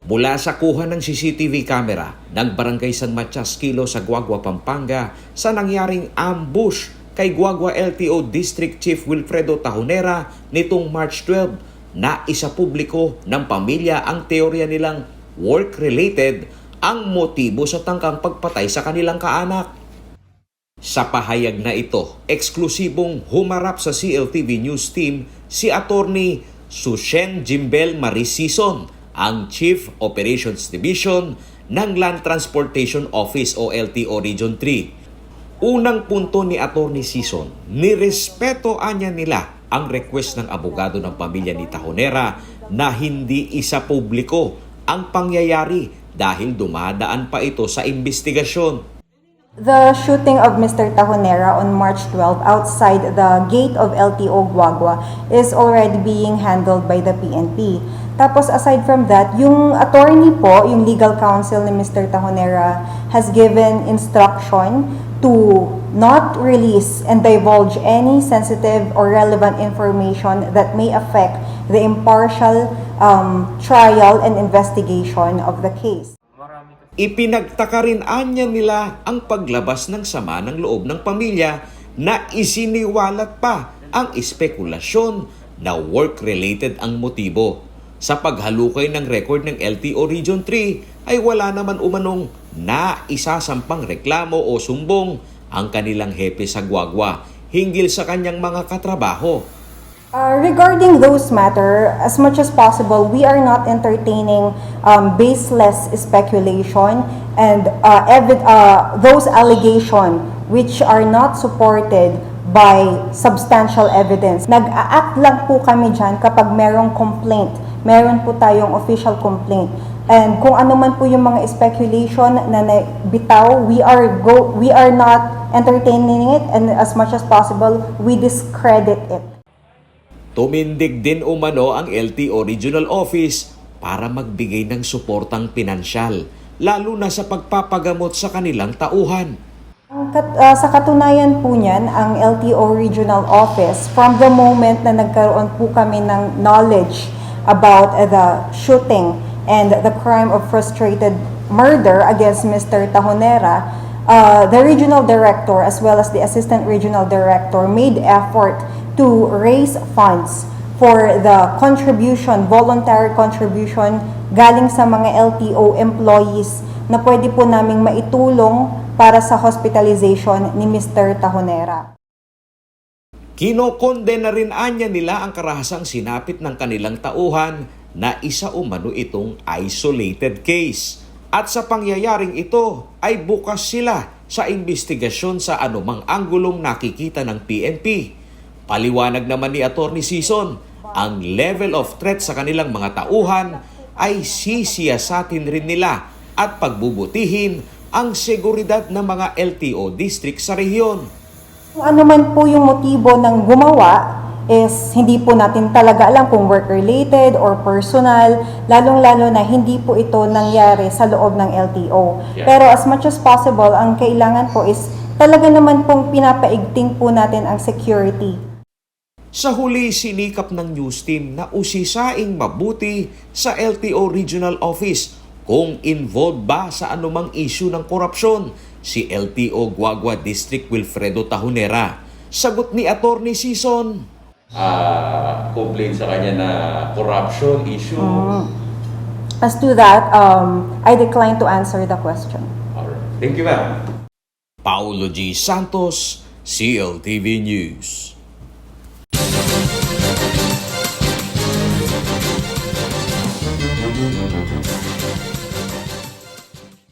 Mula sa kuha ng CCTV camera ng Barangay San Matias Kilo sa Guagua, Pampanga sa nangyaring ambush kay Guagua LTO District Chief Wilfredo Tahonera nitong March 12 na isa publiko ng pamilya ang teorya nilang work-related ang motibo sa tangkang pagpatay sa kanilang kaanak. Sa pahayag na ito, eksklusibong humarap sa CLTV News Team si Attorney Sushen Jimbel Marisison, ang Chief Operations Division ng Land Transportation Office o LTO Region 3. Unang punto ni Attorney Sison, nirespeto anya nila ang request ng abogado ng pamilya ni Tahonera na hindi isa publiko ang pangyayari dahil dumadaan pa ito sa investigasyon. The shooting of Mr. Tahonera on March 12 outside the gate of LTO Guagua is already being handled by the PNP. Tapos aside from that, yung attorney po, yung legal counsel ni Mr. Tahonera has given instruction to not release and divulge any sensitive or relevant information that may affect the impartial trial and investigation of the case. Ipinagtaka rin anya nila ang paglabas ng sama ng loob ng pamilya na isiniwalat pa ang espekulasyon na work-related ang motibo. Sa paghalukay ng record ng LTO Region 3 ay wala naman umanong na isasampang reklamo o sumbong ang kanilang hepe sa Guagua hinggil sa kanyang mga katrabaho. Regarding those matter, as much as possible, we are not entertaining baseless speculation and those allegations which are not supported by substantial evidence. Nag-a-act lang po kami dyan kapag merong complaint, meron po tayong official complaint. And kung ano man po yung mga speculation na bitaw, we are not entertaining it, and as much as possible, we discredit it. Tumindig din umano ang LTO Regional Office para magbigay ng suportang pinansyal, lalo na sa pagpapagamot sa kanilang tauhan. Sa katunayan po niyan, ang LTO Regional Office, from the moment na nagkaroon po kami ng knowledge about the shooting and the crime of frustrated murder against Mr. Tahonera, the Regional Director as well as the Assistant Regional Director made effort to raise funds for the contribution, voluntary contribution galing sa mga LTO employees na pwede po naming maitulong para sa hospitalization ni Mr. Tahonera. Kinokondena rin anya nila ang karahasang sinapit ng kanilang tauhan na isa umano itong isolated case. At sa pangyayaring ito ay bukas sila sa investigasyon sa anumang anggulong nakikita ng PNP. Paliwanag naman ni Attorney Sison, ang level of threat sa kanilang mga tauhan ay sisiyasatin rin nila at pagbubutihin ang seguridad ng mga LTO district sa rehiyon. Kung ano man po yung motibo ng gumawa is hindi po natin talaga alam kung work-related or personal, lalong-lalo na hindi po ito nangyari sa loob ng LTO. Pero as much as possible, ang kailangan po is talaga naman pong pinapaigting po natin ang security. Sa huli, sinikap ng news team na usisaing mabuti sa LTO Regional Office kung involved ba sa anumang issue ng korupsyon si LTO Guagua District Wilfredo Tahonera. Sagot ni Attorney Sison, complaint sa kanya na corruption issue. As to that, I decline to answer the question. Alright. Thank you, ma'am. Paulo G. Santos, CLTV News.